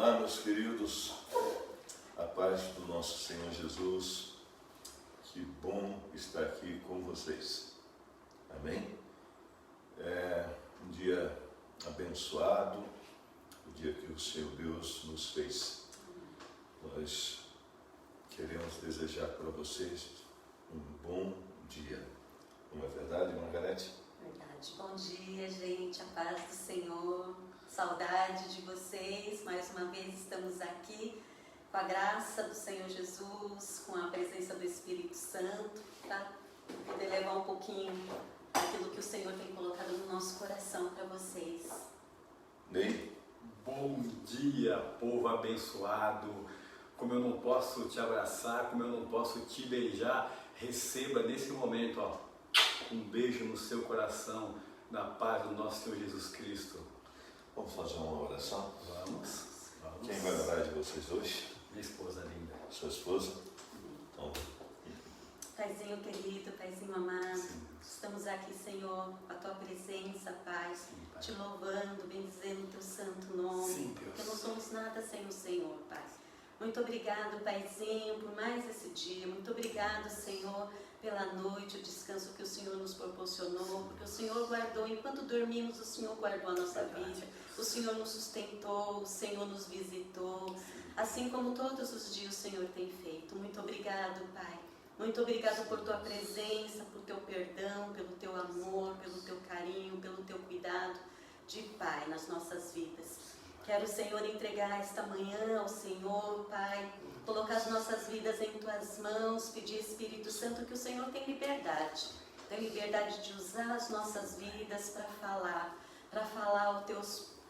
Olá, meus queridos, a paz do nosso Senhor Jesus, que bom estar aqui com vocês, amém? É um dia abençoado, o dia que o Senhor Deus nos fez. Nós queremos desejar para vocês um bom dia, não é verdade, Margarete? Verdade. Bom dia, gente, a paz do Senhor, saudade de vocês, mais uma vez estamos aqui com a graça do Senhor Jesus, com a presença do Espírito Santo, para poder levar um pouquinho daquilo que o Senhor tem colocado no nosso coração para vocês. Ney? Bom dia, povo abençoado. Como eu não posso te abraçar, como eu não posso te beijar, receba nesse momento, um beijo no seu coração, na paz do nosso Senhor Jesus Cristo. Vamos fazer uma oração? Vamos. Quem vai orar de vocês hoje? Minha esposa linda. Sua esposa? Então, Paizinho querido, Paizinho amado, Sim. estamos aqui, Senhor, com a Tua presença, Pai, Sim, Pai. te louvando, bendizendo o Teu santo nome, Sim, Deus. porque não somos nada sem o Senhor, Pai. Muito obrigado, Paizinho, por mais esse dia. Muito obrigado, Senhor, pela noite, o descanso que o Senhor nos proporcionou, porque o Senhor guardou, enquanto dormimos, o Senhor guardou a nossa vida. O Senhor nos sustentou, o Senhor nos visitou, assim como todos os dias o Senhor tem feito. Muito obrigado, Pai. Muito obrigado por Tua presença, por Teu perdão, pelo Teu amor, pelo Teu carinho, pelo Teu cuidado de Pai nas nossas vidas. Quero, Senhor, entregar esta manhã ao Senhor, Pai, colocar as nossas vidas em Tuas mãos, pedir, Espírito Santo, que o Senhor tem liberdade de usar as nossas vidas para falar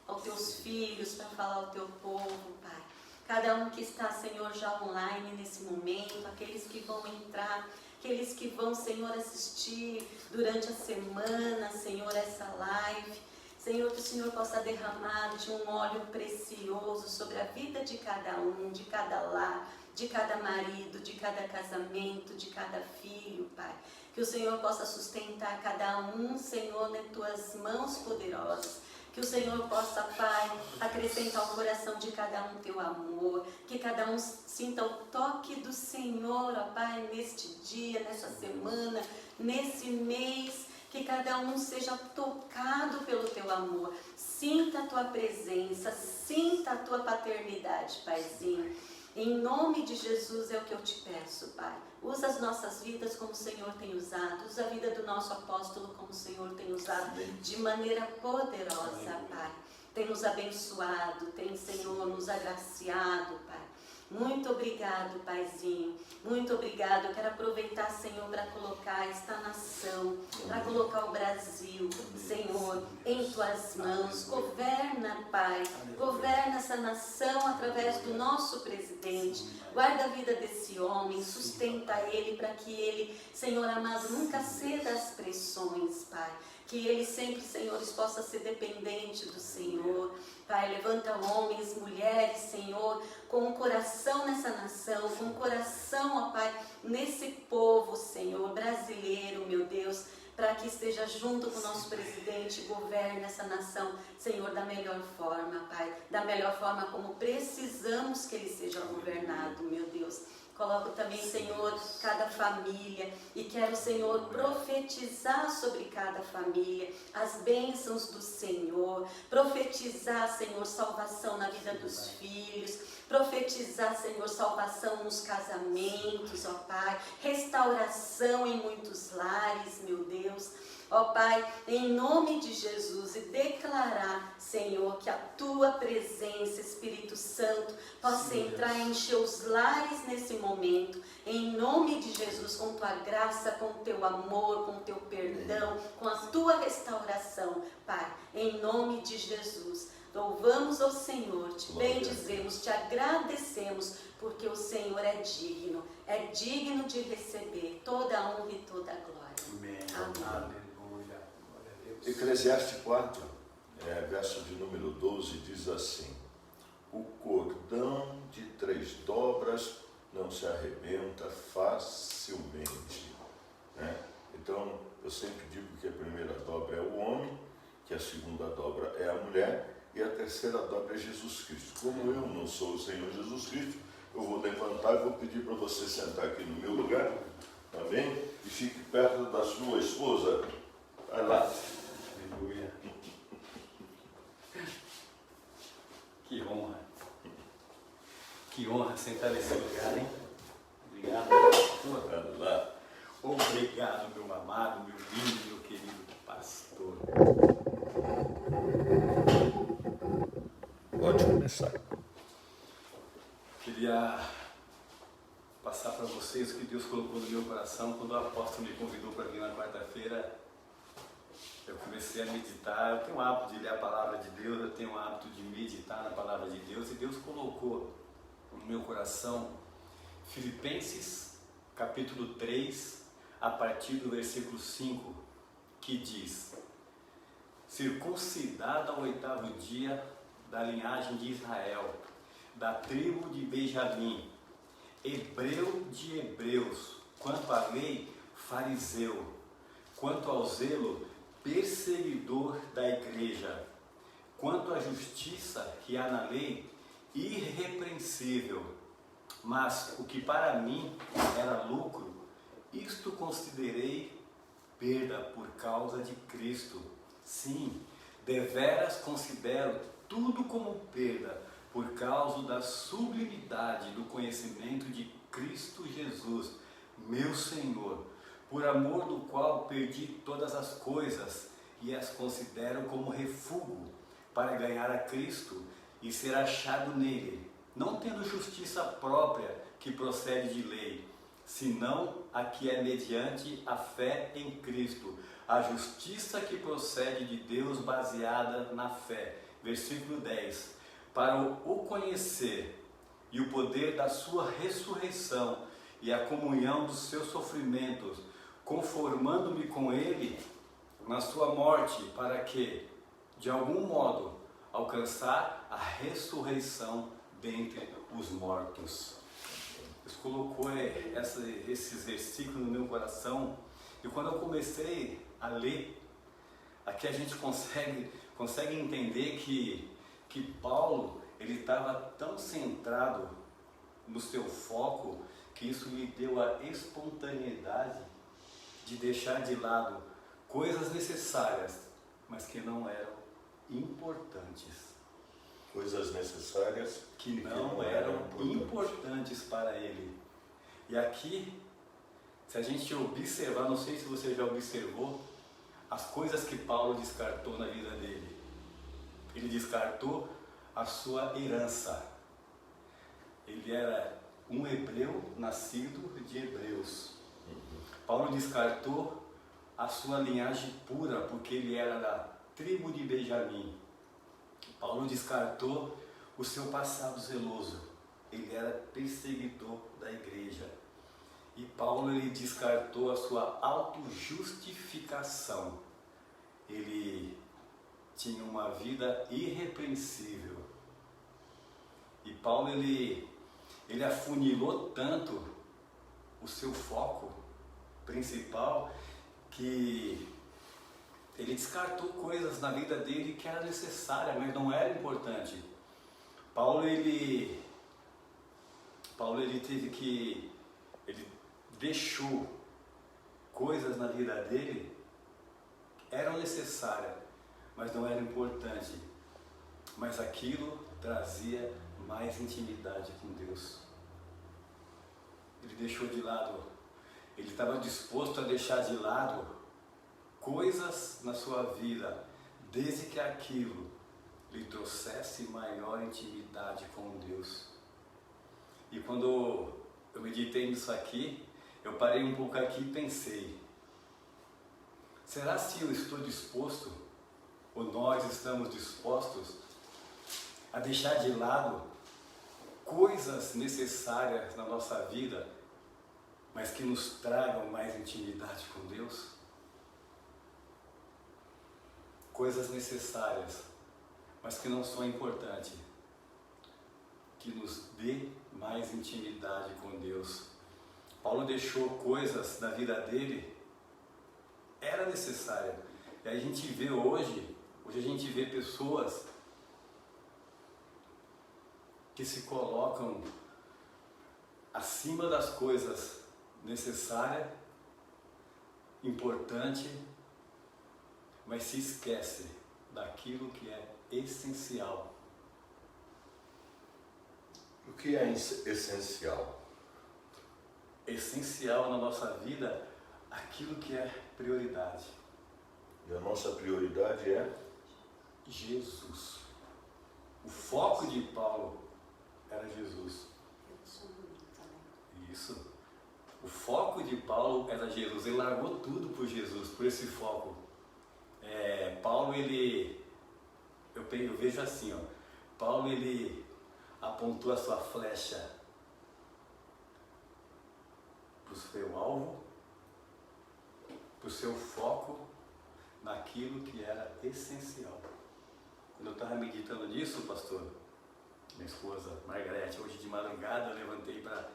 aos Teus filhos, para falar ao Teu povo, Pai. Cada um que está, Senhor, já online nesse momento, aqueles que vão entrar, aqueles que vão, Senhor, assistir durante a semana, Senhor, essa live. Senhor, que o Senhor possa derramar de um óleo precioso sobre a vida de cada um, de cada lar, de cada marido, de cada casamento, de cada filho, Pai. Que o Senhor possa sustentar cada um, Senhor, nas Tuas mãos poderosas. Que o Senhor possa, Pai, acrescentar ao coração de cada um Teu amor. Que cada um sinta o toque do Senhor, ó Pai, neste dia, nessa semana, nesse mês. Que cada um seja tocado pelo Teu amor. Sinta a Tua presença, sinta a Tua paternidade, Paizinho. Em nome de Jesus é o que eu te peço, Pai. Usa as nossas vidas como o Senhor tem usado. Usa a vida do nosso apóstolo como o Senhor tem usado de maneira poderosa, Pai. Tem nos abençoado, tem, Senhor, nos agraciado, Pai. Muito obrigado, Paizinho. Muito obrigado. Eu quero aproveitar, Senhor, para colocar esta nação, para colocar o Brasil, Senhor, em Tuas mãos. Governa, Pai. Governa essa nação através do nosso presidente. Guarda a vida desse homem, sustenta ele para que ele, Senhor amado, nunca ceda às pressões, Pai. Que ele sempre, Senhor, possa ser dependente do Senhor. Pai, levanta homens, mulheres, Senhor, com um coração nessa nação, com um coração, ó Pai, nesse povo, Senhor, brasileiro, meu Deus, para que esteja junto com o nosso presidente, governe essa nação, Senhor, da melhor forma, Pai, da melhor forma como precisamos que ele seja governado, meu Deus. Coloco também, Senhor, cada família e quero, Senhor, profetizar sobre cada família as bênçãos do Senhor, profetizar, Senhor, salvação na vida dos filhos, profetizar, Senhor, salvação nos casamentos, ó Pai, restauração em muitos lares, meu Deus. Ó Pai, em nome de Jesus, e declarar, Senhor, que a Tua presença, Espírito Santo, possa entrar e encher os lares nesse momento, em nome de Jesus, com Tua graça, com o Teu amor, com o Teu perdão, com a Tua restauração, Pai, em nome de Jesus. Louvamos ao Senhor, te bendizemos, te agradecemos, porque o Senhor é digno de receber toda a honra e toda a glória. Amém. Amém. Aleluia. Glória a Deus. Eclesiastes 4, verso de número 12, diz assim: o cordão de 3 dobras não se arrebenta facilmente, né? Então, eu sempre digo que a primeira dobra é o homem, que a segunda dobra é a mulher e a terceira dobra é Jesus Cristo. Como eu não sou o Senhor Jesus Cristo, eu vou levantar e vou pedir para você sentar aqui no meu lugar, amém? E fique perto da sua esposa. Vai lá. Aleluia. Que honra. Que honra sentar nesse lugar, hein? Obrigado, pastor. Vai lá. Obrigado, meu amado, meu lindo, meu querido pastor. Pode começar. Queria passar para vocês o que Deus colocou no meu coração quando o apóstolo me convidou para vir na quarta-feira. Eu comecei a meditar. Eu tenho o hábito de ler a palavra de Deus, eu tenho o hábito de meditar na palavra de Deus, e Deus colocou no meu coração Filipenses capítulo 3, a partir do versículo 5, que diz: circuncidado ao 8º dia, da linhagem de Israel, da tribo de Benjamim, hebreu de hebreus, quanto à lei, fariseu, quanto ao zelo, perseguidor da igreja, quanto à justiça que há na lei, irrepreensível. Mas o que para mim era lucro, isto considerei perda por causa de Cristo. Sim, deveras considero tudo como perda por causa da sublimidade do conhecimento de Cristo Jesus, meu Senhor, por amor do qual perdi todas as coisas e as considero como refúgio para ganhar a Cristo e ser achado nele, não tendo justiça própria que procede de lei, senão a que é mediante a fé em Cristo, a justiça que procede de Deus baseada na fé. Versículo 10. Para o conhecer e o poder da sua ressurreição e a comunhão dos seus sofrimentos, conformando-me com ele na sua morte, para que, de algum modo, alcançar a ressurreição dentre os mortos. Deus colocou esses versículos no meu coração, e quando eu comecei a ler, aqui a gente consegue entender que Paulo, ele estava tão centrado no seu foco, que isso lhe deu a espontaneidade de deixar de lado coisas necessárias, mas que não eram importantes. Coisas necessárias que não eram importantes para ele. E aqui, se a gente observar, não sei se você já observou, as coisas que Paulo descartou na vida dele. Ele descartou a sua herança. Ele era um hebreu nascido de hebreus. Paulo descartou a sua linhagem pura, porque ele era da tribo de Benjamim. Paulo descartou o seu passado zeloso. Ele era perseguidor da igreja. E Paulo, ele descartou a sua autojustificação. Ele tinha uma vida irrepreensível. E Paulo, ele afunilou tanto o seu foco principal, que ele descartou coisas na vida dele que era necessária, mas não era importante. Paulo ele deixou coisas na vida dele que eram necessárias, mas não eram importantes. Mas aquilo trazia mais intimidade com Deus. Ele deixou de lado, ele estava disposto a deixar de lado coisas na sua vida, desde que aquilo lhe trouxesse maior intimidade com Deus. E quando eu meditei nisso aqui, eu parei um pouco aqui e pensei: será se eu estou disposto, ou nós estamos dispostos, a deixar de lado coisas necessárias na nossa vida, mas que nos tragam mais intimidade com Deus? Coisas necessárias, mas que não são importantes, que nos dê mais intimidade com Deus. Paulo deixou coisas na vida dele, era necessária. E a gente vê hoje a gente vê pessoas que se colocam acima das coisas necessárias, importante, mas se esquece daquilo que é essencial. O que é essencial? Essencial na nossa vida, aquilo que é prioridade. E a nossa prioridade é Jesus. O foco de Paulo era Jesus. Isso. O foco de Paulo era Jesus. Ele largou tudo por Jesus, por esse foco. Paulo, eu vejo assim, ó. Paulo, ele apontou a sua flecha para o seu alvo, para o seu foco, naquilo que era essencial. Quando eu estava meditando nisso, pastor, minha esposa Margarete, hoje de madrugada eu levantei para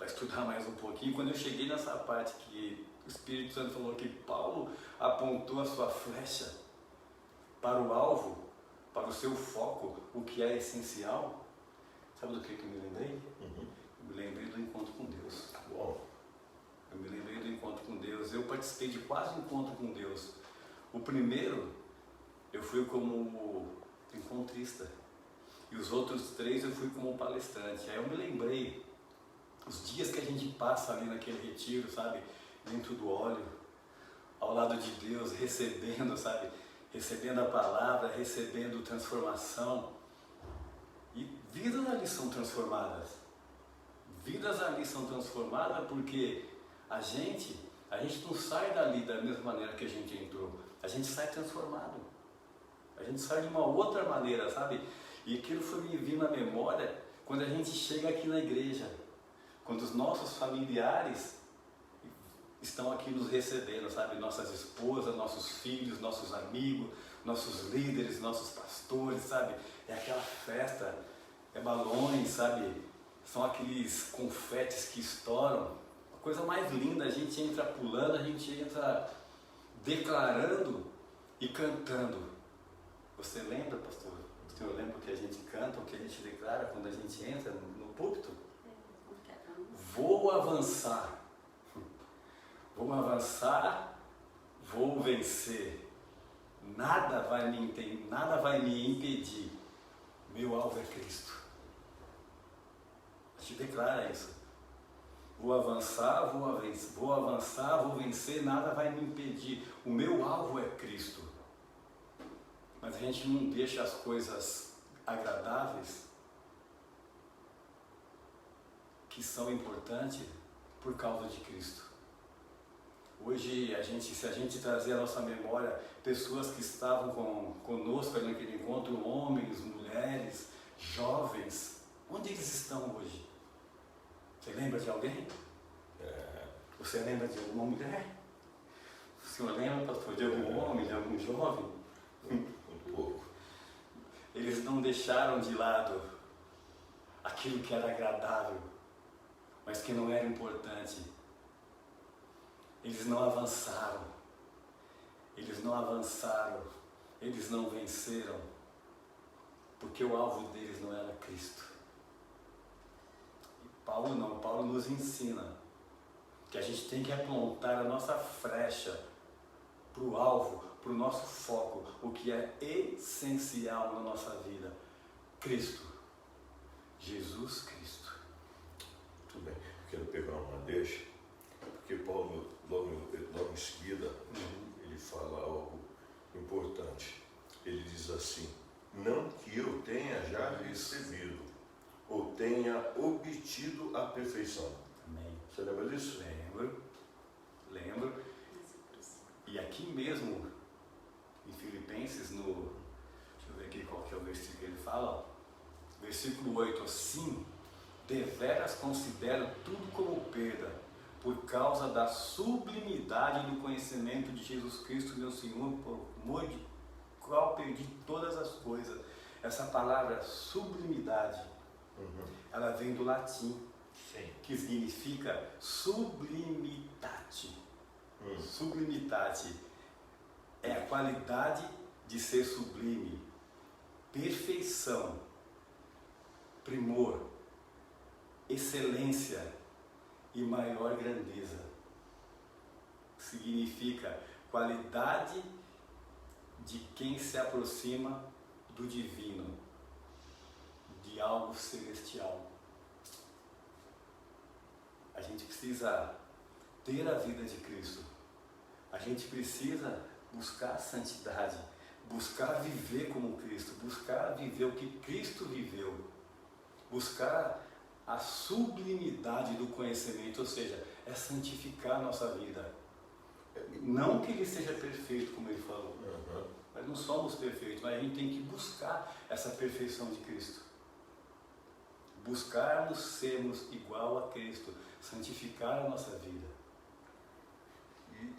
estudar mais um pouquinho. Quando eu cheguei nessa parte que o Espírito Santo falou que Paulo apontou a sua flecha para o alvo, para o seu foco, o que é essencial, sabe do que eu me lembrei? Eu me lembrei do encontro com Deus. bom. Eu me lembrei do encontro com Deus. Eu participei de quase um encontro com Deus. O primeiro, eu fui como encontrista. E os outros 3 eu fui como palestrante. Aí eu me lembrei os dias que a gente passa ali naquele retiro, sabe? Dentro do óleo, ao lado de Deus, recebendo, sabe? Recebendo a palavra, recebendo transformação. E vidas ali são transformadas. Vidas ali são transformadas porque a gente não sai dali da mesma maneira que a gente entrou. A gente sai transformado. A gente sai de uma outra maneira, sabe? E aquilo foi me vir na memória quando a gente chega aqui na igreja. Quando os nossos familiares estão aqui nos recebendo, sabe? Nossas esposas, nossos filhos, nossos amigos, nossos líderes, nossos pastores, sabe? É aquela festa, é balões, sabe? São aqueles confetes que estouram. A coisa mais linda, a gente entra pulando, a gente entra declarando e cantando. Você lembra, pastor? O senhor lembra o que a gente canta, o que a gente declara quando a gente entra no púlpito? Vou avançar. Vou avançar, vou vencer. Nada vai me impedir. Meu alvo é Cristo. A gente declara isso. Vou avançar, vou vencer, nada vai me impedir. O meu alvo é Cristo. Mas a gente não deixa as coisas agradáveis, que são importantes, por causa de Cristo. Hoje, se a gente trazer a nossa memória, pessoas que estavam conosco ali naquele encontro, homens, mulheres, jovens, onde eles estão hoje? Você lembra de alguém? Você lembra de alguma mulher? O senhor lembra, pastor, de algum homem, de algum jovem? Um pouco. Eles não deixaram de lado aquilo que era agradável, mas que não era importante. Eles não avançaram, eles não venceram, porque o alvo deles não era Cristo. E Paulo não, Paulo nos ensina que a gente tem que apontar a nossa flecha para o alvo, para o nosso foco, o que é essencial na nossa vida: Cristo, Jesus Cristo. Muito bem, quero pegar uma deixa, porque Paulo, logo em seguida, ele fala algo importante. Ele diz assim: não que eu tenha já recebido ou tenha obtido a perfeição. Amém. Você lembra disso? Lembro. E aqui mesmo, em Filipenses, deixa eu ver aqui qual que é o versículo que ele fala, versículo 8, assim, deveras considero tudo como perda, por causa da sublimidade do conhecimento de Jesus Cristo, meu Senhor, por amor de qual perdi todas as coisas. Essa palavra sublimidade, ela vem do latim, que significa sublimitate. Sublimitate é a qualidade de ser sublime, perfeição, primor, excelência e maior grandeza. Significa qualidade de quem se aproxima do divino, de algo celestial. A gente precisa ter a vida de Cristo. A gente precisa buscar a santidade, buscar viver como Cristo, buscar viver o que Cristo viveu, buscar a sublimidade do conhecimento, ou seja, é santificar a nossa vida. Não que ele seja perfeito, como ele falou, mas não somos perfeitos, mas a gente tem que buscar essa perfeição de Cristo. Buscarmos sermos igual a Cristo, santificar a nossa vida.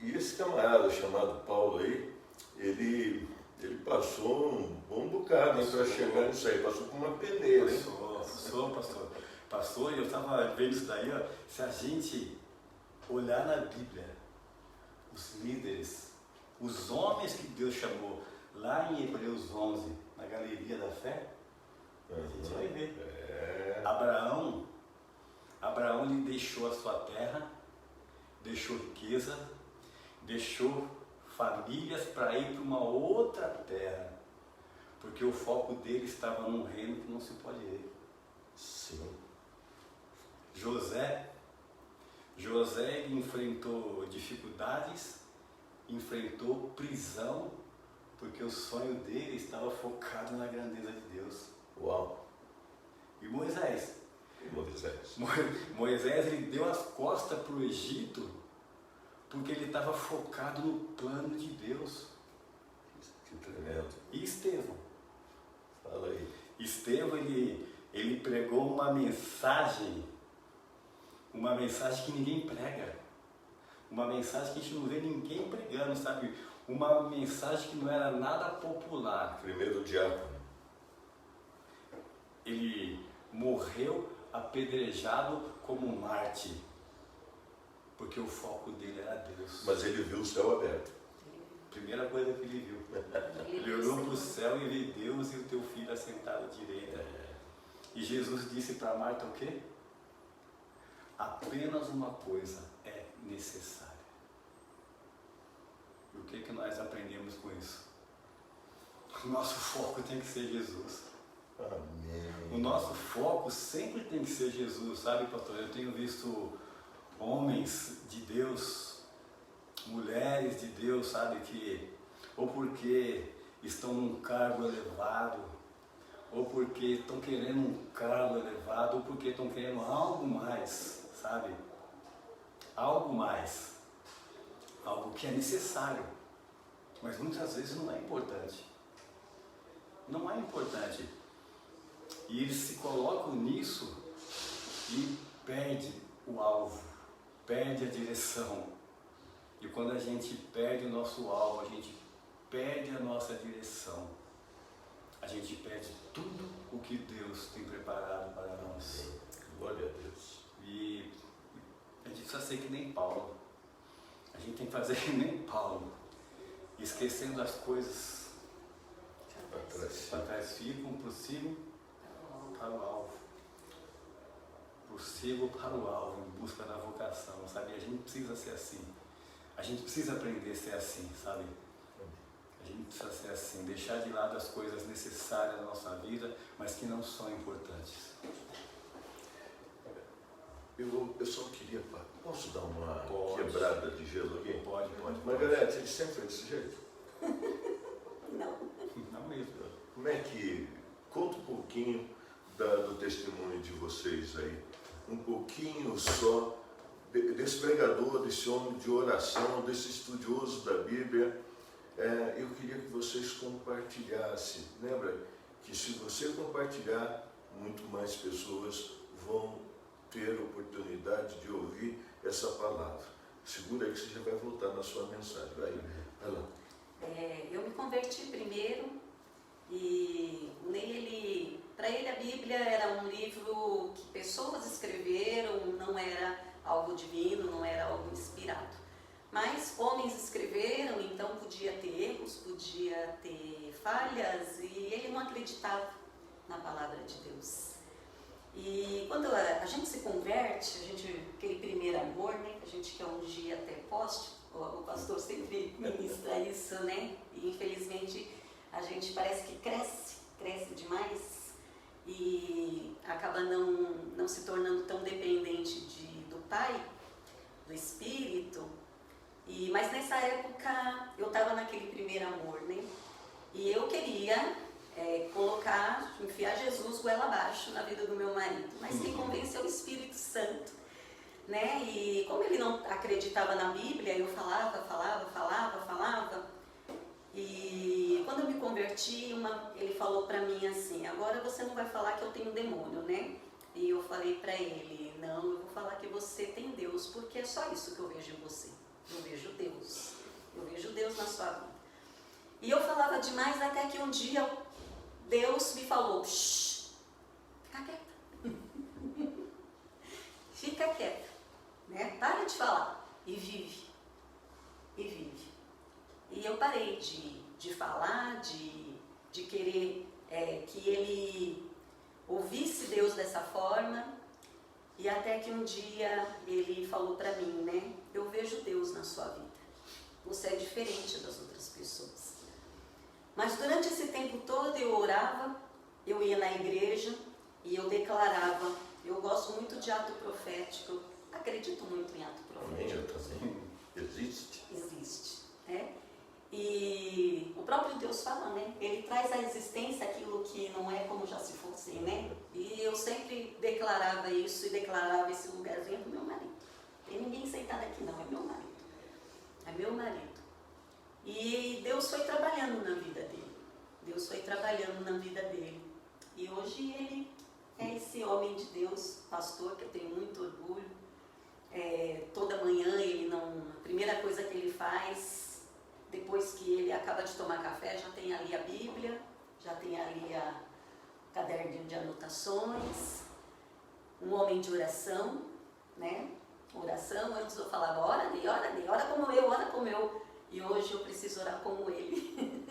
E esse camarada chamado Paulo aí, ele passou um bom bocado para chegar nisso aí, passou por uma peneira, hein? Passou, e eu estava vendo isso daí, ó, se a gente olhar na Bíblia, os líderes, os homens que Deus chamou, lá em Hebreus 11, na galeria da fé, a gente vai ver. Abraão ele deixou a sua terra, deixou riqueza, deixou famílias para ir para uma outra terra, porque o foco dele estava num reino que não se pode ver. Sim. José ele enfrentou dificuldades, enfrentou prisão, porque o sonho dele estava focado na grandeza de Deus. Uau! E Moisés? Moisés ele deu as costas para o Egito, porque ele estava focado no plano de Deus. Que tremendo. E Estevão? Fala aí. Estevão ele pregou uma mensagem que ninguém prega, uma mensagem que a gente não vê ninguém pregando, sabe? Uma mensagem que não era nada popular. Primeiro diácono. Ele morreu apedrejado como Marte, porque o foco dele era Deus. Mas ele viu o céu aberto. Primeira coisa que ele viu. Ele olhou para o céu e viu Deus e o teu filho assentado à direita. E Jesus disse para Marta o quê? Apenas uma coisa é necessária. E o que nós aprendemos com isso? O nosso foco tem que ser Jesus. Amém. O nosso foco sempre tem que ser Jesus, sabe, pastor? Eu tenho visto homens de Deus, mulheres de Deus, sabe, que ou porque estão num cargo elevado, ou porque estão querendo um cargo elevado, ou porque estão querendo algo mais, sabe? Algo mais. Algo que é necessário, mas muitas vezes não é importante. Não é importante. E eles se colocam nisso e perde o alvo, perde a direção. E quando a gente perde o nosso alvo, a gente perde a nossa direção. A gente perde tudo o que Deus tem preparado para nós. Glória a Deus. E a gente precisa ser que nem Paulo. A gente tem que fazer que nem Paulo. Esquecendo as coisas para trás ficam, prossigo para o alvo. Prossigo para o alvo, em busca da vocação, sabe? A gente precisa ser assim. A gente precisa aprender a ser assim, sabe? A gente precisa ser assim, deixar de lado as coisas necessárias na nossa vida, mas que não são importantes. Eu só queria... Posso dar uma quebrada de gelo aqui? Pode. Margarete, ele sempre foi desse jeito? Não mesmo. Como é que... Conta um pouquinho do testemunho de vocês aí. Um pouquinho só desse pregador, desse homem de oração, desse estudioso da Bíblia. Eu queria que vocês compartilhassem. Lembra que se você compartilhar, muito mais pessoas vão ter a oportunidade de ouvir essa palavra. Segura aí que você já vai voltar na sua mensagem. Vai lá. Eu me converti primeiro e para ele a Bíblia era um livro que pessoas escreveram, não era algo divino, não era algo inspirado. Mas homens escreveram, então podia ter erros, podia ter falhas, e ele não acreditava na palavra de Deus. E quando a gente se converte, aquele primeiro amor, né, que a gente quer um dia até poste, o pastor sempre ministra isso, né? E infelizmente a gente parece que cresce demais e acaba não se tornando tão dependente do Pai, do Espírito. Mas nessa época eu estava naquele primeiro amor, né? E eu queria enfiar Jesus goela abaixo na vida do meu marido. Mas quem convence é o Espírito Santo, né? E como ele não acreditava na Bíblia, eu falava. E quando eu me converti, ele falou para mim assim: agora você não vai falar que eu tenho demônio, né? E eu falei para ele: não, eu vou falar que você tem Deus, porque é só isso que eu vejo em você. Eu vejo Deus na sua vida. E eu falava demais até que um dia Deus me falou: shh, fica quieta. Fica quieta, né? Para de falar e vive. E eu parei de falar, de querer que ele ouvisse Deus dessa forma. E até que um dia ele falou para mim, né? Eu vejo Deus na sua vida. Você é diferente das outras pessoas. Mas durante esse tempo todo eu orava, eu ia na igreja e eu declarava. Eu gosto muito de ato profético, eu acredito muito em ato profético. Eu também. Existe. Existe, né? E o próprio Deus fala, né? Ele traz à existência aquilo que não é como já se fosse, né? E eu sempre declarava isso e declarava esse lugarzinho do meu marido. Tem ninguém sentado aqui não, é meu marido. É meu marido. E Deus foi trabalhando na vida dele. E hoje ele é esse homem de Deus, pastor, que eu tenho muito orgulho. Toda manhã a primeira coisa que ele faz, depois que ele acaba de tomar café, já tem ali a Bíblia, já tem ali o caderninho de anotações, um homem de oração, né? Oração, antes eu falava, ora como eu. E hoje eu preciso orar como ele.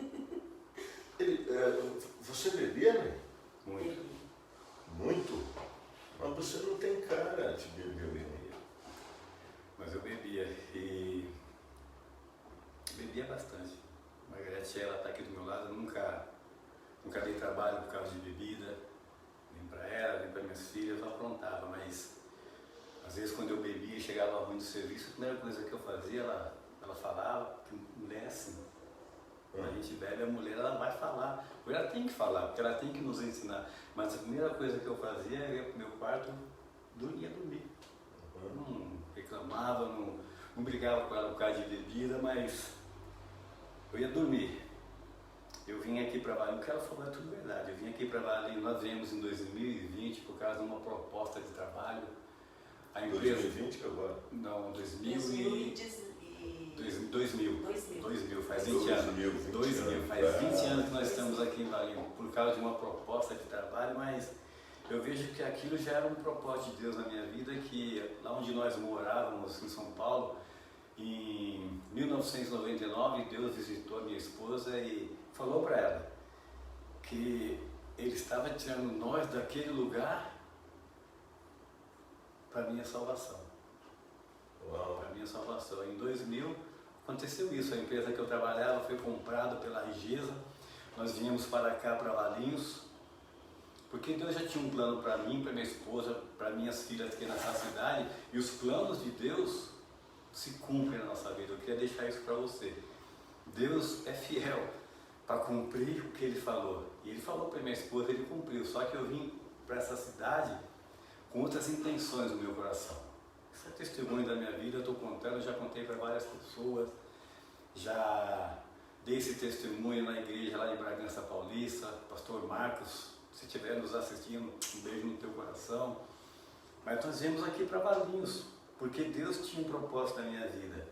Você bebia, né? Muito. Muito? Mas você não tem cara de beber. Mas eu bebia e bebia bastante. A Margarete, ela está aqui do meu lado, eu nunca dei trabalho por causa de bebida, nem para ela, nem para minhas filhas, eu aprontava, mas às vezes quando eu bebia e chegava ruim do serviço, a primeira coisa que eu fazia, ela falava, que mulher é assim. Quando a gente bebe, a mulher ela vai falar, ou ela tem que falar, porque ela tem que nos ensinar. Mas a primeira coisa que eu fazia, eu ia para o meu quarto, dormir. Não reclamava, não brigava com ela por causa de bebida, mas eu ia dormir. Eu vim aqui para Valinhos, o que ela falou é tudo verdade. Eu vim aqui para Valinhos, nós viemos em 2020 por causa de uma proposta de trabalho. A empresa, 2020 agora? Não, 2000, faz 20 anos. 2000, faz 20 anos que nós estamos aqui em Valinhos por causa de uma proposta de trabalho, mas eu vejo que aquilo já era um propósito de Deus na minha vida, que lá onde nós morávamos, em São Paulo, em 1999, Deus visitou a minha esposa e falou para ela que Ele estava tirando nós daquele lugar para a minha salvação. Para a minha salvação. Em 2000 aconteceu isso, a empresa que eu trabalhava foi comprada pela Rigesa, nós viemos para cá, para Valinhos, porque Deus já tinha um plano para mim, para minha esposa, para minhas filhas aqui nessa cidade, e os planos de Deus se cumprem na nossa vida. Eu queria deixar isso para você. Deus é fiel para cumprir o que Ele falou. E Ele falou para minha esposa, Ele cumpriu. Só que eu vim para essa cidade com outras intenções no meu coração. Esse é testemunho da minha vida, eu estou contando, já contei para várias pessoas, já dei esse testemunho na igreja lá de Bragança Paulista, pastor Marcos, se estiver nos assistindo, um beijo no teu coração. Mas nós viemos aqui para Valinhos, porque Deus tinha um propósito na minha vida.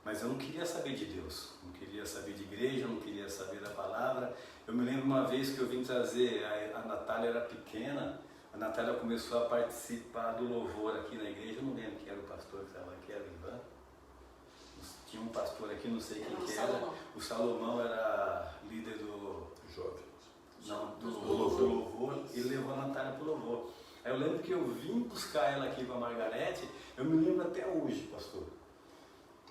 Mas eu não queria saber de Deus, não queria saber de igreja, não queria saber da palavra. Eu me lembro uma vez que eu vim trazer, a Natália era pequena, a Natália começou a participar do louvor aqui na igreja, eu não lembro quem era o pastor que estava aqui, era o Ivan. Tinha um pastor aqui, não sei quem que era. O Salomão era líder do jovem. Não, do louvor, ele levou a Natália para o louvor. Aí eu lembro que eu vim buscar ela aqui com a Margarete, eu me lembro até hoje, pastor.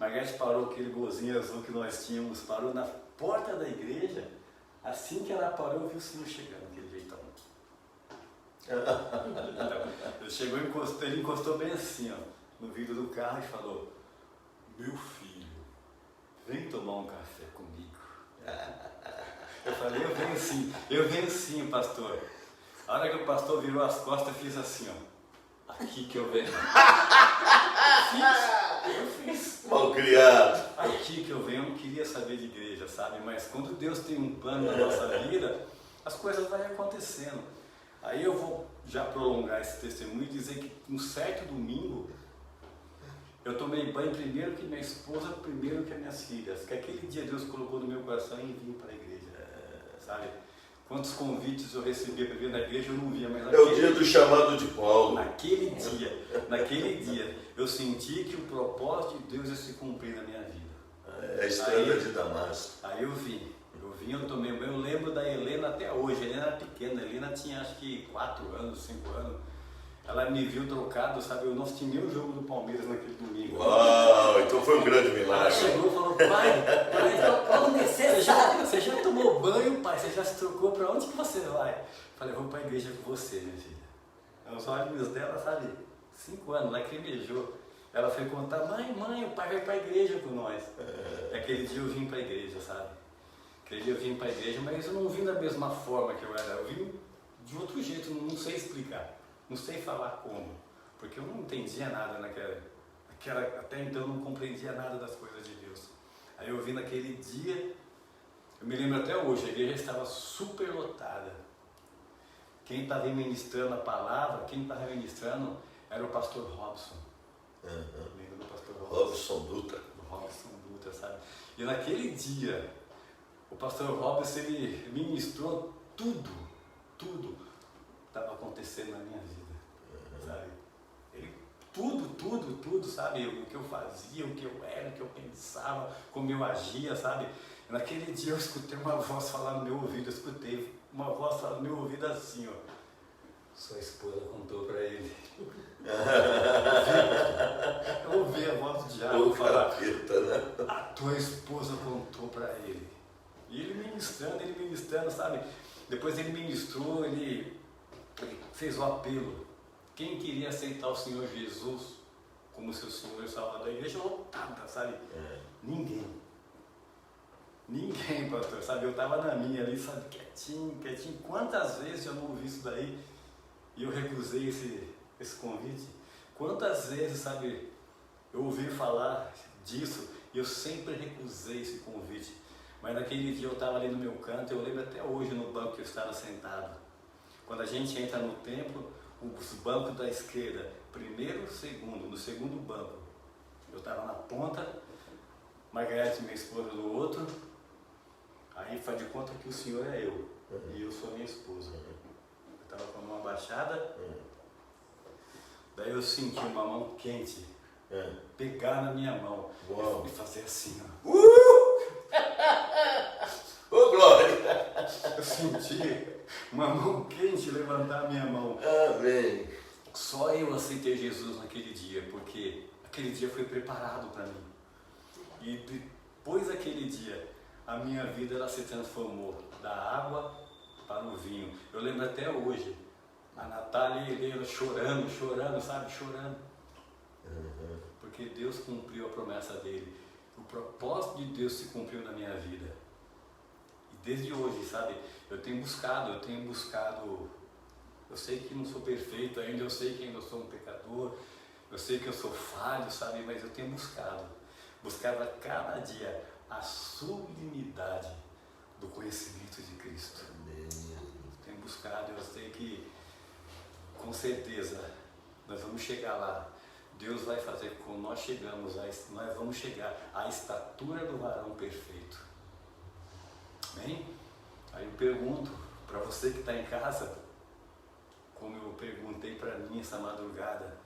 Margarete parou aquele golzinho azul que nós tínhamos, parou na porta da igreja. Assim que ela parou, eu vi o senhor chegando, aquele jeitão. Então, ele chegou e ele encostou bem assim, ó, no vidro do carro e falou: meu filho, vem tomar um café comigo. Eu falei: eu venho sim, pastor. A hora que o pastor virou as costas, eu fiz assim, ó, aqui que eu venho. Eu fiz. Malcriado. Aqui que eu venho, eu não queria saber de igreja, sabe? Mas quando Deus tem um plano na nossa vida, as coisas vão acontecendo. Aí eu vou já prolongar esse testemunho e dizer que um certo domingo, eu tomei banho primeiro que minha esposa, primeiro que as minhas filhas. Que aquele dia Deus colocou no meu coração e vim para a igreja, sabe? Quantos convites eu recebia para vir na igreja, eu não via, mas é o dia do chamado de Paulo. Naquele dia, eu senti que o propósito de Deus ia se cumprir na minha vida. É a estrada de Damasco. Aí eu tomei banho, eu lembro da Helena até hoje. A Helena era pequena, a Helena tinha acho que 4 anos, 5 anos. Ela me viu trocado, sabe? Eu não assisti nem o jogo do Palmeiras naquele domingo. Uau, então foi um grande milagre. Ela chegou e falou: pai, você já tomou banho, pai? Você já se trocou? Para onde que você vai? Eu falei: vou para a igreja com você, minha filha. Os olhos dela, sabe? 5 anos, lacrimejou. Ela foi contar: mãe, o pai vai para a igreja com nós. Aquele dia eu vim para a igreja, sabe? Aquele dia eu vim para a igreja, mas eu não vim da mesma forma que eu era. Eu vim de outro jeito, não sei explicar. Não sei falar como, porque eu não entendia nada até então eu não compreendia nada das coisas de Deus. Aí eu vim naquele dia, eu me lembro até hoje, a igreja estava super lotada. Quem estava ministrando a palavra, quem estava ministrando era o pastor Robson. Lembra do pastor Robson Dutra. Robson Dutra, sabe? E naquele dia, o pastor Robson, ele ministrou tudo estava acontecendo na minha vida, sabe? Ele, tudo, sabe? O que eu fazia, o que eu era, o que eu pensava, como eu agia, sabe? E naquele dia eu escutei uma voz falar no meu ouvido, no meu ouvido assim, ó: sua esposa contou para ele. Eu ouvi a voz do diabo falar: a tua esposa contou para ele. E ele ministrando, sabe? Depois ele ministrou, ele fez o apelo. Quem queria aceitar o Senhor Jesus como seu Senhor e Salvador? A igreja lotada, sabe? Ninguém, pastor, sabe? Eu estava na minha ali, sabe? Quietinho. Quantas vezes eu não ouvi isso daí e eu recusei esse convite? Quantas vezes, sabe, eu ouvi falar disso e eu sempre recusei esse convite? Mas naquele dia eu estava ali no meu canto, eu lembro até hoje no banco que eu estava sentado. Quando a gente entra no templo, os bancos da esquerda, primeiro, segundo, no segundo banco, eu estava na ponta, Margarete, minha esposa, do outro. Aí faz de conta que o senhor é eu, e eu sou minha esposa. Eu estava com a mão abaixada, daí eu senti uma mão quente pegar na minha mão e fazer assim, ó. Ô, glória! Eu senti uma mão quente levantar a minha mão. Amém. Só eu aceitei Jesus naquele dia, porque aquele dia foi preparado para mim. E depois daquele dia, a minha vida ela se transformou da água para o vinho. Eu lembro até hoje, a Natália e ele chorando, sabe? Chorando. Porque Deus cumpriu a promessa dele. O propósito de Deus se cumpriu na minha vida. E desde hoje, sabe? Eu tenho buscado. Eu sei que não sou perfeito ainda, eu sei que ainda sou um pecador, eu sei que eu sou falho, sabe? Mas eu tenho buscado a cada dia a sublimidade do conhecimento de Cristo. Tenho buscado, eu sei que com certeza nós vamos chegar lá. Deus vai fazer como nós vamos chegar à estatura do varão perfeito. Amém? Aí eu pergunto para você que está em casa, como eu perguntei para mim essa madrugada: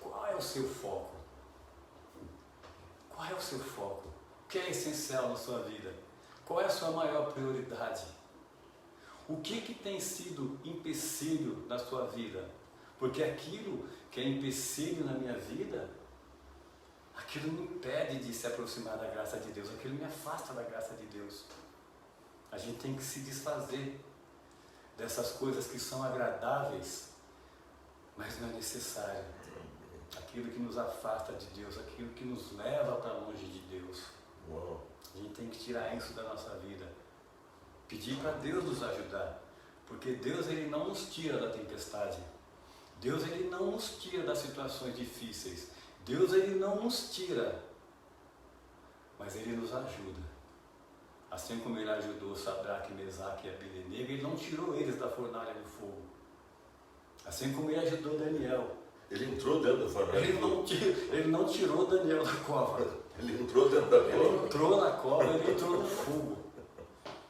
qual é o seu foco? Qual é o seu foco? O que é essencial na sua vida? Qual é a sua maior prioridade? O que tem sido empecilho na sua vida? Porque aquilo que é empecilho na minha vida, aquilo me impede de se aproximar da graça de Deus, aquilo me afasta da graça de Deus. A gente tem que se desfazer dessas coisas que são agradáveis, mas não é necessário. Aquilo que nos afasta de Deus, aquilo que nos leva para longe de Deus. Uau. A gente tem que tirar isso da nossa vida. Pedir para Deus nos ajudar. Porque Deus, Ele não nos tira da tempestade. Deus, Ele não nos tira das situações difíceis. Deus, Ele não nos tira. Mas Ele nos ajuda. Assim como Ele ajudou Sadraque, Mesaque e Abednego, Ele não tirou eles da fornalha do fogo. Assim como Ele ajudou Daniel. Ele entrou dentro da fornalha. Ele não tirou Daniel da cova. Ele entrou dentro da cova. Ele entrou na cova, Ele entrou no fogo.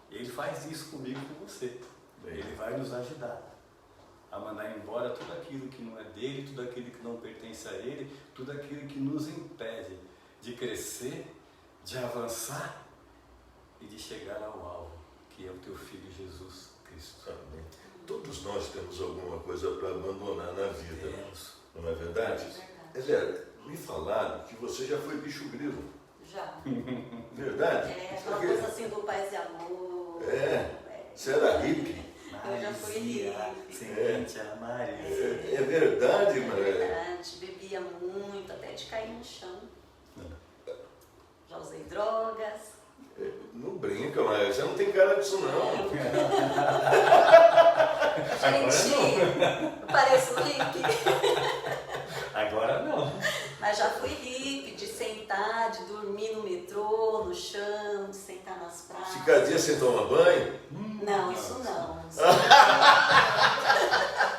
Ele faz isso comigo e com você. Ele vai nos ajudar a mandar embora tudo aquilo que não é dele, tudo aquilo que não pertence a ele, tudo aquilo que nos impede de crescer, de avançar e de chegar ao alvo, que é o teu Filho Jesus Cristo. Amém. Todos nós temos alguma coisa para abandonar na vida, Deus. não é verdade? Helena, me falaram que você já foi bicho grilo. Já. Verdade? Aquela coisa assim do paz e amor. Você era hippie. Eu já fui hippie. Semente, Maria. É verdade, É Maria. verdade, bebia muito, até de cair no chão. Já usei drogas. Não brinca, Maria. Você não tem cara disso, não. Gente, eu pareço hippie. Agora não. Mas já fui hippie de sentar, de dormir no metrô, no chão, de sentar nas praças. Ficar dia sem tomar banho? Não, isso não.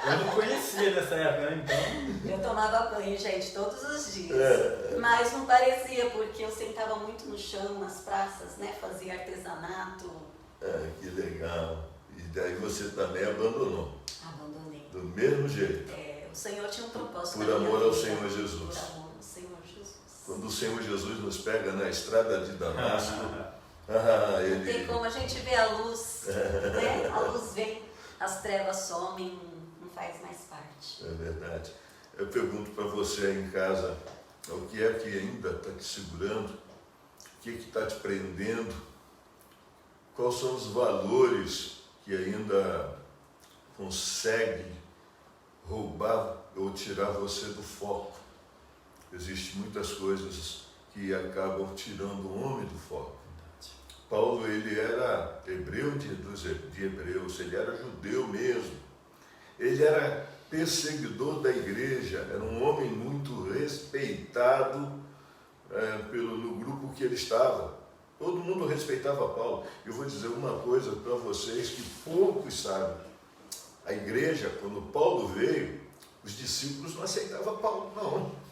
Eu não conhecia nessa época, então. Eu tomava banho, gente, todos os dias. Mas não parecia, porque eu sentava muito no chão, nas praças, né? Fazia artesanato. Que legal. E daí você também abandonou. Abandonei. Do mesmo jeito. O Senhor tinha um propósito. Por na minha amor ao vida. Senhor Jesus. Por amor ao Senhor Jesus. Quando o Senhor Jesus nos pega na estrada de Damasco, Não tem como a gente ver a luz, né? A luz vem, as trevas somem, não faz mais parte. É verdade. Eu pergunto para você aí em casa, o que é que ainda está te segurando? O que é que está te prendendo? Quais são os valores que ainda conseguem roubar ou tirar você do foco? Existem muitas coisas que acabam tirando o homem do foco. Paulo, ele era hebreu de hebreus, ele era judeu mesmo. Ele era perseguidor da igreja, era um homem muito respeitado no grupo que ele estava. Todo mundo respeitava Paulo. Eu vou dizer uma coisa para vocês que poucos sabem. A igreja, quando Paulo veio, os discípulos não aceitavam Paulo, não.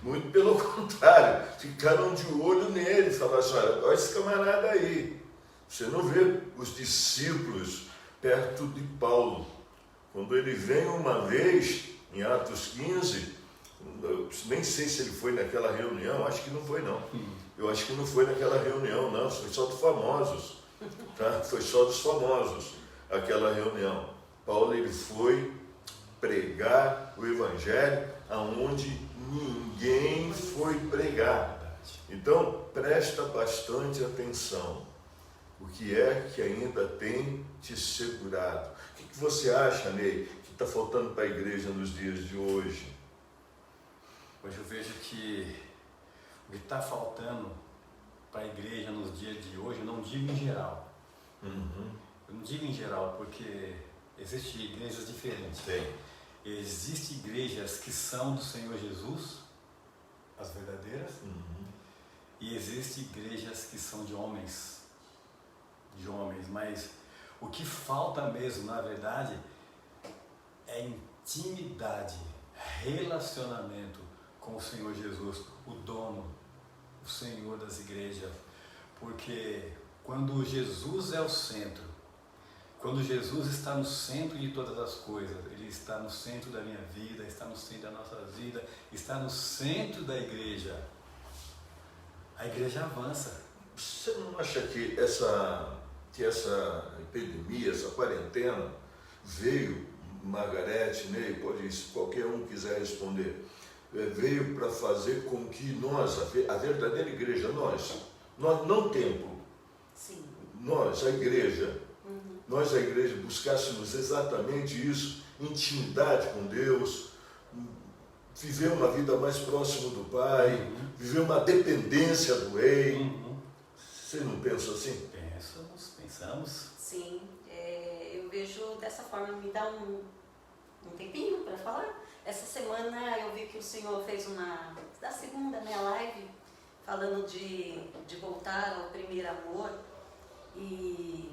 Muito pelo contrário, ficaram de olho nele, falaram assim, olha esse camarada aí. Você não vê os discípulos perto de Paulo. Quando ele vem uma vez, em Atos 15, nem sei se ele foi naquela reunião, acho que não foi não. Eu acho que não foi naquela reunião, não, foi só dos famosos. Tá? Foi só dos famosos aquela reunião. Paulo, ele foi pregar o evangelho aonde ninguém foi pregar. Então, presta bastante atenção. O que é que ainda tem te segurado? O que você acha, Ney, que está faltando para a igreja nos dias de hoje? Hoje eu vejo que o que está faltando para a igreja nos dias de hoje, eu não digo em geral. Eu não digo em geral, porque existem igrejas diferentes. Tem. Existem igrejas que são do Senhor Jesus, as verdadeiras, e existem igrejas que são de homens, mas o que falta mesmo, na verdade, é intimidade, relacionamento com o Senhor Jesus, o dono, o Senhor das igrejas, porque quando Jesus é o centro, quando Jesus está no centro de todas as coisas, Ele está no centro da minha vida, está no centro da nossa vida, está no centro da igreja, a igreja avança. Você não acha que essa que essa epidemia, essa quarentena veio, Margarete, Ney, pode, se qualquer um quiser responder, veio para fazer com que nós, a verdadeira igreja, nós não templo, Sim. nós, a igreja, buscássemos exatamente isso, intimidade com Deus, viver uma vida mais próxima do Pai, viver uma dependência do Rei. Vocês não pensam assim? Pensamos. Sim, eu vejo dessa forma. Me dá um tempinho para falar. Essa semana eu vi que o Senhor fez da segunda, né, live, falando de voltar ao primeiro amor. E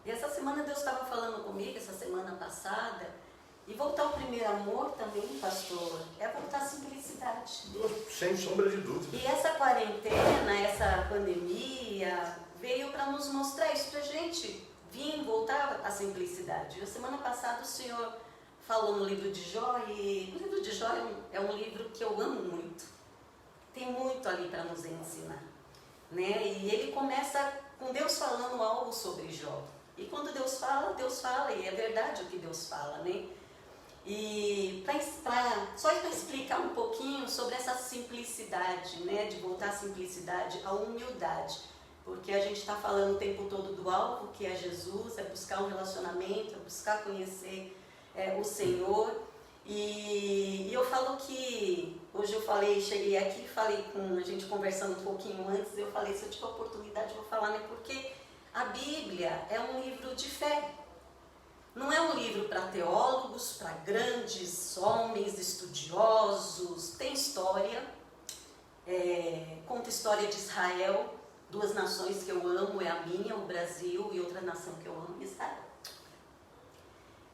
essa semana Deus estava falando comigo, essa semana passada, e voltar ao primeiro amor também, pastor, é voltar à simplicidade. Sem sombra de dúvida. E essa quarentena, essa pandemia, veio para nos mostrar isso, para a gente voltar à simplicidade. A semana passada o Senhor falou no livro de Jó, e o livro de Jó é um livro que eu amo muito. Tem muito ali para nos ensinar, né? E ele começa com Deus falando algo sobre Jó. E quando Deus fala, e é verdade o que Deus fala, né? E só para explicar um pouquinho sobre essa simplicidade, né? De voltar à simplicidade, à humildade. Porque a gente está falando o tempo todo do alvo, que é Jesus, é buscar um relacionamento, é buscar conhecer o Senhor. E eu falo que, hoje cheguei aqui, falei com a gente conversando um pouquinho antes, eu falei, se eu tiver oportunidade eu vou falar, né? Porque a Bíblia é um livro de fé. Não é um livro para teólogos, para grandes homens estudiosos. Tem história, conta a história de Israel, duas nações que eu amo, é a minha, o Brasil, e outra nação que eu amo, Israel.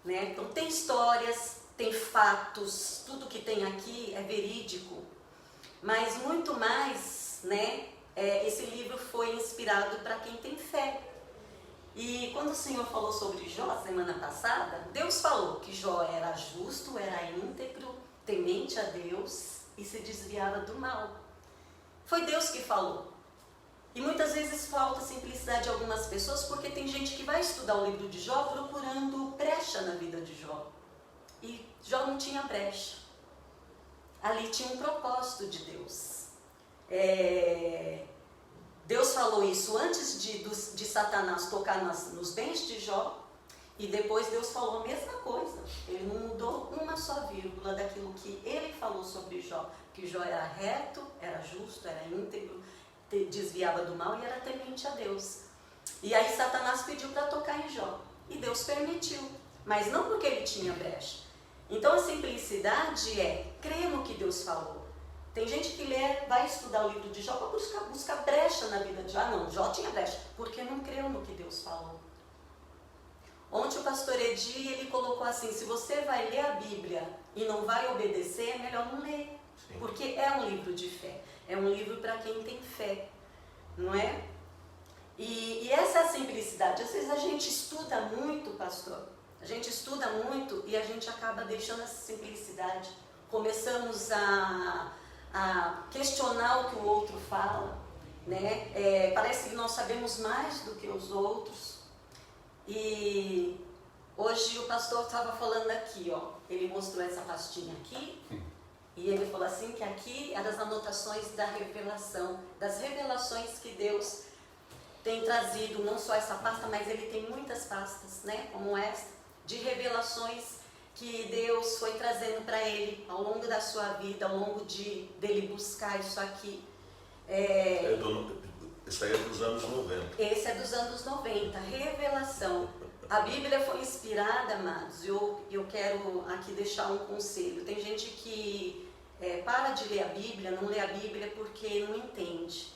Né? Então tem histórias, tem fatos, tudo que tem aqui é verídico, mas muito mais, né? Esse livro foi inspirado para quem tem fé. E quando o Senhor falou sobre Jó, semana passada, Deus falou que Jó era justo, era íntegro, temente a Deus e se desviava do mal. Foi Deus que falou. E muitas vezes falta simplicidade de algumas pessoas, porque tem gente que vai estudar o livro de Jó procurando brecha na vida de Jó. E Jó não tinha brecha. Ali tinha um propósito de Deus. Deus falou isso antes de Satanás tocar nos bens de Jó, e depois Deus falou a mesma coisa. Ele não mudou uma só vírgula daquilo que ele falou sobre Jó, que Jó era reto, era justo, era íntegro, desviava do mal e era temente a Deus. E aí Satanás pediu para tocar em Jó, e Deus permitiu, mas não porque ele tinha brecha. Então a simplicidade é crer no que Deus falou. Tem gente que vai estudar o livro de Jó para buscar brecha na vida de Jó. Não, Jó tinha brecha, porque não creu no que Deus falou. Ontem o pastor Edi, ele colocou assim, se você vai ler a Bíblia e não vai obedecer, é melhor não ler. Sim. Porque é um livro de fé, é um livro para quem tem fé, não é? E essa é a simplicidade. Às vezes a gente estuda muito, pastor, a gente estuda muito e a gente acaba deixando essa simplicidade. Começamos a questionar o que o outro fala, né? Parece que nós sabemos mais do que os outros. E hoje o pastor estava falando aqui, ó, ele mostrou essa pastinha aqui, e ele falou assim que aqui eram as anotações da revelação, das revelações que Deus tem trazido, não só essa pasta, mas ele tem muitas pastas, né, como esta, de revelações que Deus foi trazendo para ele ao longo da sua vida, ao longo dele buscar isso aqui. Esse aí é dos anos 90. Esse é dos anos 90, revelação. A Bíblia foi inspirada, amados, e eu quero aqui deixar um conselho. Tem gente que para de ler a Bíblia, não lê a Bíblia porque não entende.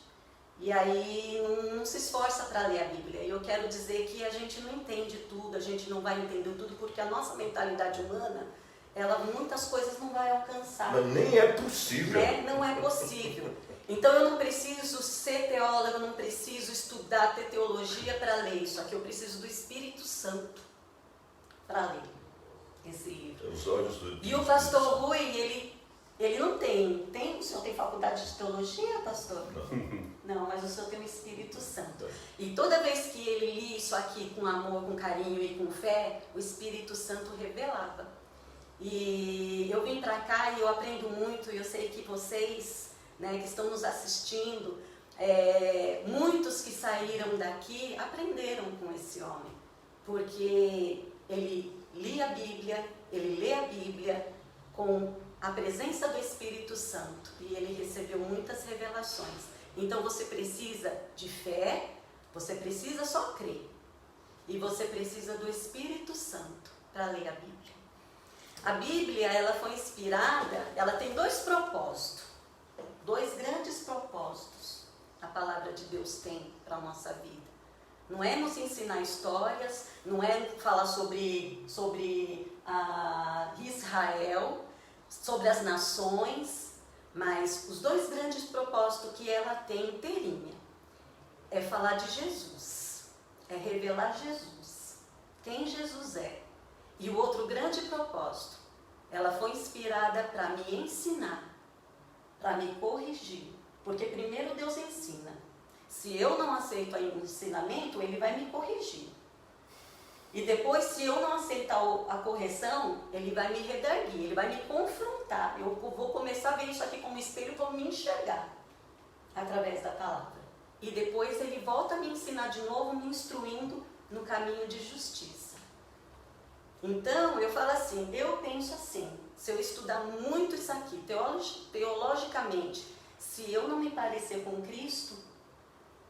E aí não se esforça para ler a Bíblia. E eu quero dizer que a gente não entende tudo, a gente não vai entender tudo, porque a nossa mentalidade humana, muitas coisas não vai alcançar. Mas nem é possível. Né? Não é possível. Então eu não preciso ser teóloga, eu não preciso estudar, ter teologia para ler isso aqui. Eu preciso do Espírito Santo para ler esse livro. Os olhos do E o pastor Rui, ele não tem. O senhor tem faculdade de teologia, pastor? Não. Não, mas o Senhor tem o Espírito Santo. E toda vez que ele lia isso aqui com amor, com carinho e com fé, o Espírito Santo revelava. E eu vim para cá e eu aprendo muito, e eu sei que vocês, né, que estão nos assistindo, muitos que saíram daqui aprenderam com esse homem, porque ele lia a Bíblia, ele lê a Bíblia com a presença do Espírito Santo, e ele recebeu muitas revelações. Então você precisa de fé, você precisa só crer, e você precisa do Espírito Santo para ler a Bíblia. A Bíblia, ela foi inspirada, ela tem dois propósitos, dois grandes propósitos a palavra de Deus tem para a nossa vida. Não é nos ensinar histórias, não é falar sobre Israel, sobre as nações, mas os dois grandes propósitos que ela tem inteirinha é falar de Jesus, é revelar Jesus, quem Jesus é. E o outro grande propósito, ela foi inspirada para me ensinar, para me corrigir. Porque primeiro Deus ensina. Se eu não aceito o ensinamento, Ele vai me corrigir. E depois, se eu não aceitar a correção, Ele vai me redarguir, Ele vai me confrontar. Eu vou começar a ver isso aqui como espelho, vou me enxergar através da palavra. E depois Ele volta a me ensinar de novo, me instruindo no caminho de justiça. Então, eu falo assim, eu penso assim, se eu estudar muito isso aqui, teologicamente, se eu não me parecer com Cristo,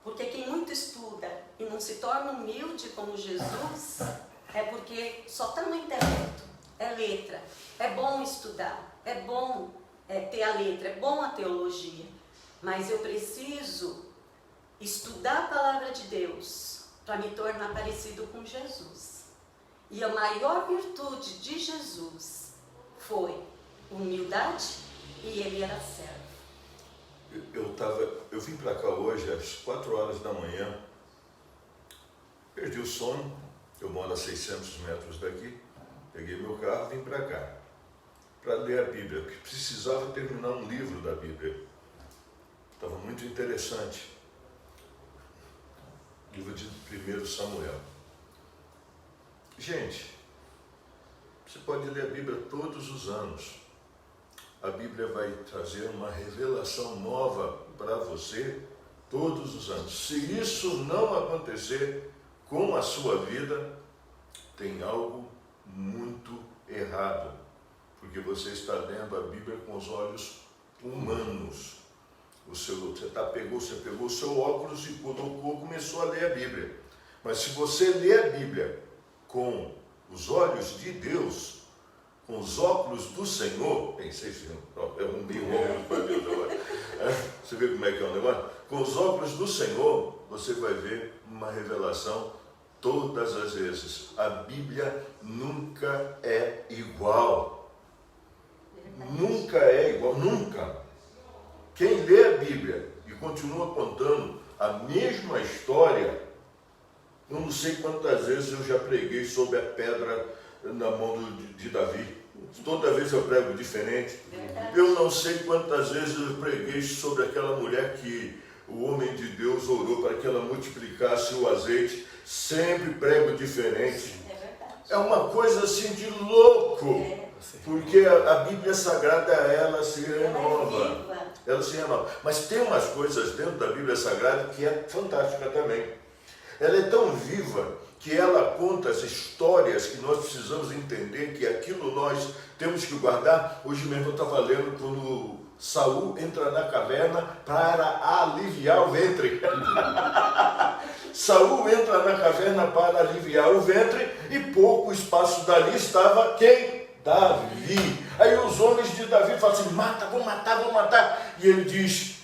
porque quem muito estuda e não se torna humilde como Jesus, é porque só está no intelecto, é letra, é bom estudar, é bom ter a letra, é bom a teologia, mas eu preciso estudar a palavra de Deus para me tornar parecido com Jesus. E a maior virtude de Jesus foi humildade, e ele era servo. Eu vim para cá hoje às 4 horas da manhã, perdi o sono, eu moro a 600 metros daqui, peguei meu carro e vim para cá, para ler a Bíblia, porque precisava terminar um livro da Bíblia. Estava muito interessante. Livro de 1 Samuel. Gente, você pode ler a Bíblia todos os anos. A Bíblia vai trazer uma revelação nova para você todos os anos. Se isso não acontecer com a sua vida, tem algo muito errado, porque você está lendo a Bíblia com os olhos humanos. Você pegou o seu óculos e colocou, começou a ler a Bíblia. Mas se você lê a Bíblia com os olhos de Deus, com os óculos do Senhor, pensei, eu arrumei o óculos para Deus agora. Você vê como é que é o negócio? Com os óculos do Senhor, você vai ver uma revelação todas as vezes. A Bíblia nunca é igual. Nunca é igual, nunca. Quem lê a Bíblia e continua contando a mesma história, eu não sei quantas vezes eu já preguei sobre a pedra na mão de Davi. Toda vez eu prego diferente. Eu não sei quantas vezes eu preguei sobre aquela mulher que o homem de Deus orou para que ela multiplicasse o azeite. Sempre prego diferente. É uma coisa assim de louco. Porque a Bíblia Sagrada, ela se renova. Ela se renova. Mas tem umas coisas dentro da Bíblia Sagrada que é fantástica também. Ela é tão viva que ela conta as histórias que nós precisamos entender, que aquilo nós temos que guardar. Hoje mesmo eu estava lendo quando Saul entra na caverna para aliviar o ventre. Saul entra na caverna para aliviar o ventre e pouco espaço dali estava quem? Davi. Aí os homens de Davi falam assim, mata, vou matar. E ele diz,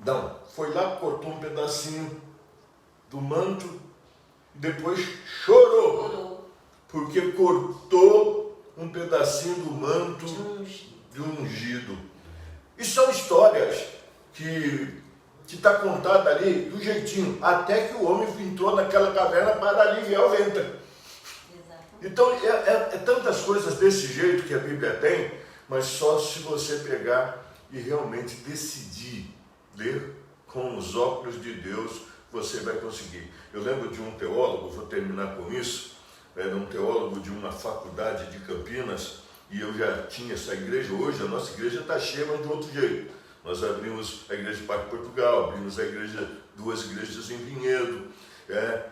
não, foi lá, cortou um pedacinho do manto, depois chorou, porque cortou um pedacinho do manto de ungido. E são histórias que está contada ali do jeitinho, até que o homem entrou naquela caverna para aliviar o ventre. Então é tantas coisas desse jeito que a Bíblia tem, mas só se você pegar e realmente decidir ler com os óculos de Deus você vai conseguir. Eu lembro de um teólogo, vou terminar com isso, era um teólogo de uma faculdade de Campinas, e eu já tinha essa igreja. Hoje a nossa igreja está cheia, mas de outro jeito. Nós abrimos a igreja de Parque Portugal, abrimos a igreja, 2 igrejas em Vinhedo,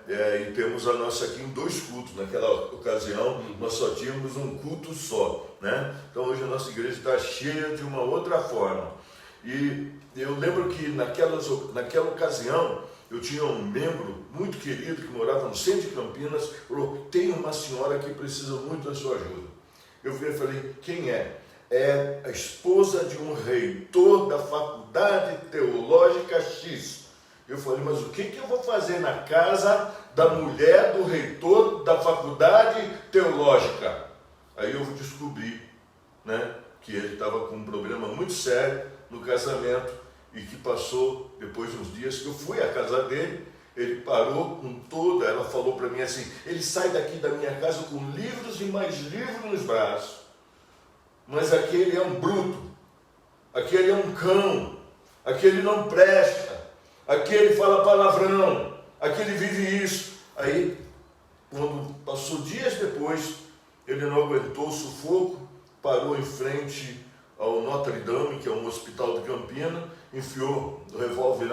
e temos a nossa aqui em 2 cultos. Naquela ocasião nós só tínhamos um culto só, né? Então hoje a nossa igreja está cheia de uma outra forma. E eu lembro que naquela ocasião eu tinha um membro muito querido que morava no centro de Campinas, falou: tem uma senhora que precisa muito da sua ajuda. Eu falei: quem é? É a esposa de um reitor da Faculdade Teológica X. Eu falei: mas o que eu vou fazer na casa da mulher do reitor da Faculdade Teológica? Aí eu descobri, né, que ele estava com um problema muito sério no casamento, e que passou, depois de uns dias que eu fui à casa dele, ele parou com toda, ela falou para mim assim: ele sai daqui da minha casa com livros e mais livros nos braços, mas aquele é um bruto, aquele é um cão, aquele não presta, aquele fala palavrão, aquele vive isso. Aí, quando passou dias depois, ele não aguentou o sufoco, parou em frente ao Notre Dame, que é um hospital de Campinas, enfiou o revólver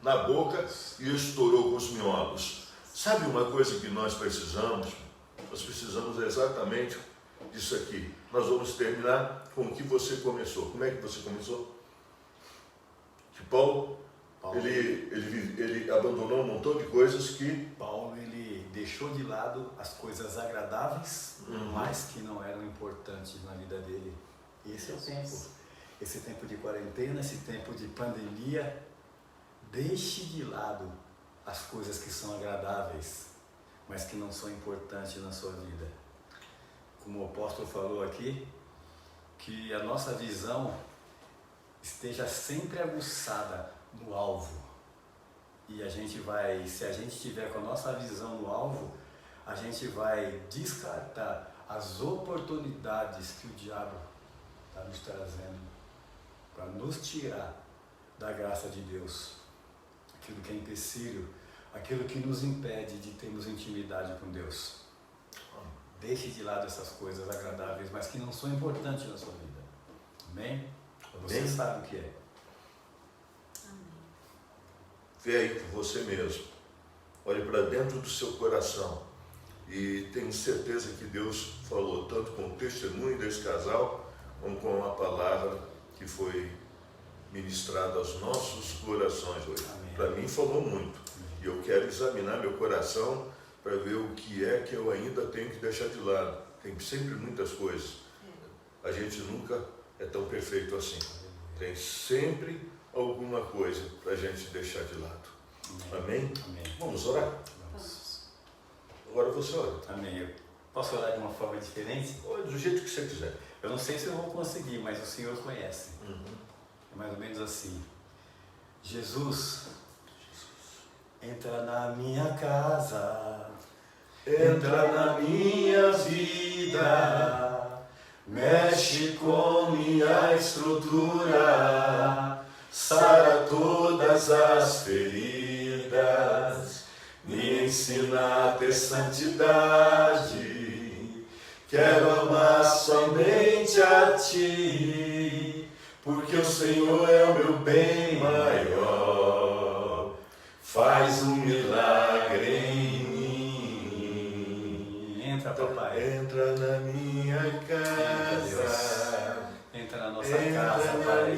na boca e estourou com os miolos. Sabe uma coisa que nós precisamos? Nós precisamos exatamente disso aqui. Nós vamos terminar com o que você começou. Como é que você começou? Que Paulo. Ele abandonou um montão de coisas que... Paulo, ele deixou de lado as coisas agradáveis, mas que não eram importantes na vida dele. Esse é o tempo. Esse tempo de quarentena, esse tempo de pandemia. Deixe de lado as coisas que são agradáveis, mas que não são importantes na sua vida. Como o apóstolo falou aqui, que a nossa visão esteja sempre aguçada no alvo. E a gente vai, se a gente estiver com a nossa visão no alvo, a gente vai descartar as oportunidades que o diabo está nos trazendo para nos tirar da graça de Deus. Aquilo que é empecilho, aquilo que nos impede de termos intimidade com Deus. Deixe de lado essas coisas agradáveis, mas que não são importantes na sua vida. Amém? Você sabe o que é. Vê aí por você mesmo. Olhe para dentro do seu coração. E tenho certeza que Deus falou tanto com o testemunho desse casal, como com a palavra que foi ministrada aos nossos corações hoje. Para mim falou muito. E eu quero examinar meu coração para ver o que é que eu ainda tenho que deixar de lado. Tem sempre muitas coisas. A gente nunca é tão perfeito assim. Tem sempre alguma coisa para a gente deixar de lado. Amém? Amém. Vamos orar? Vamos. Agora você ora. Amém. Eu posso orar de uma forma diferente? Do jeito que você quiser. Eu não sei se eu vou conseguir, mas o Senhor conhece. É mais ou menos assim. Jesus, entra na minha casa, entra na minha vida, mexe com minha estrutura, sara todas as feridas, me ensina a ter santidade, quero amar somente a Ti, porque o Senhor é o meu bem maior, faz um milagre em mim. Entra, papai. Entra na minha casa. Entra na nossa casa, Pai.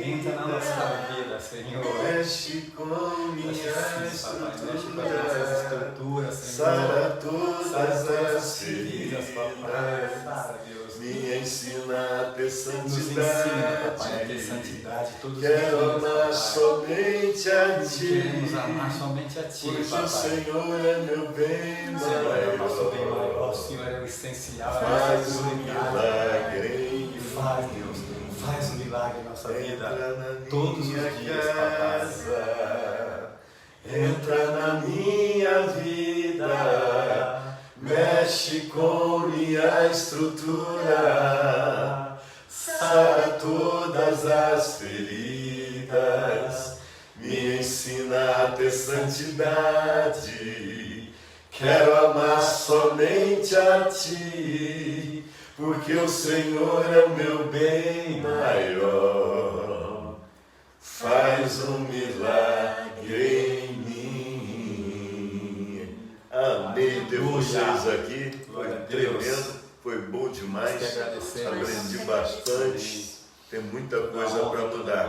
Entra na nossa vida, Senhor. Mexe com minha estrutura. Mexe com as nossas estruturas, Senhor. Sara todas as feridas, papai. Sara, Deus. Me ensina a ter santidade. Nos ensina, papai, a ter santidade todos os dias. Quero amar somente a Ti. Queremos amar somente a Ti, pois papai. O Senhor é meu bem maior. O Senhor é o nosso bem maior. O Senhor é o essencial. Faz um milagre. E faz, Deus. Faz um milagre na nossa vida. Todos os dias, papai. Entra na minha vida. Mexe com minha estrutura, sara todas as feridas, me ensina a ter santidade. Quero amar somente a Ti, porque o Senhor é o meu bem maior. Faz um milagre em mim. Amei ter vocês aqui. Foi tremendo, foi bom demais. Aprendi bastante. Tem muita coisa para mudar.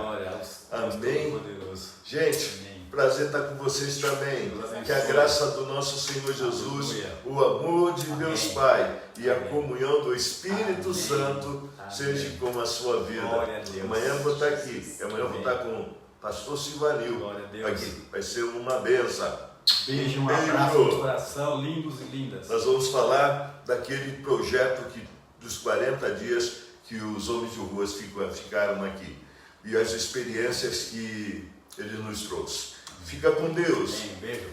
Amém. Gente, prazer estar com vocês também. Que a graça do nosso Senhor Jesus, o amor de Deus Pai e a comunhão do Espírito Santo seja com a sua vida. Amanhã eu vou estar aqui. Amanhã eu vou estar com o pastor Silvanil aqui. Vai ser uma benção. Beijo, um abraço no coração, lindos e lindas. Nós vamos falar daquele projeto dos 40 dias que os homens de ruas ficaram aqui e as experiências que ele nos trouxe. Fica com Deus. Beijo.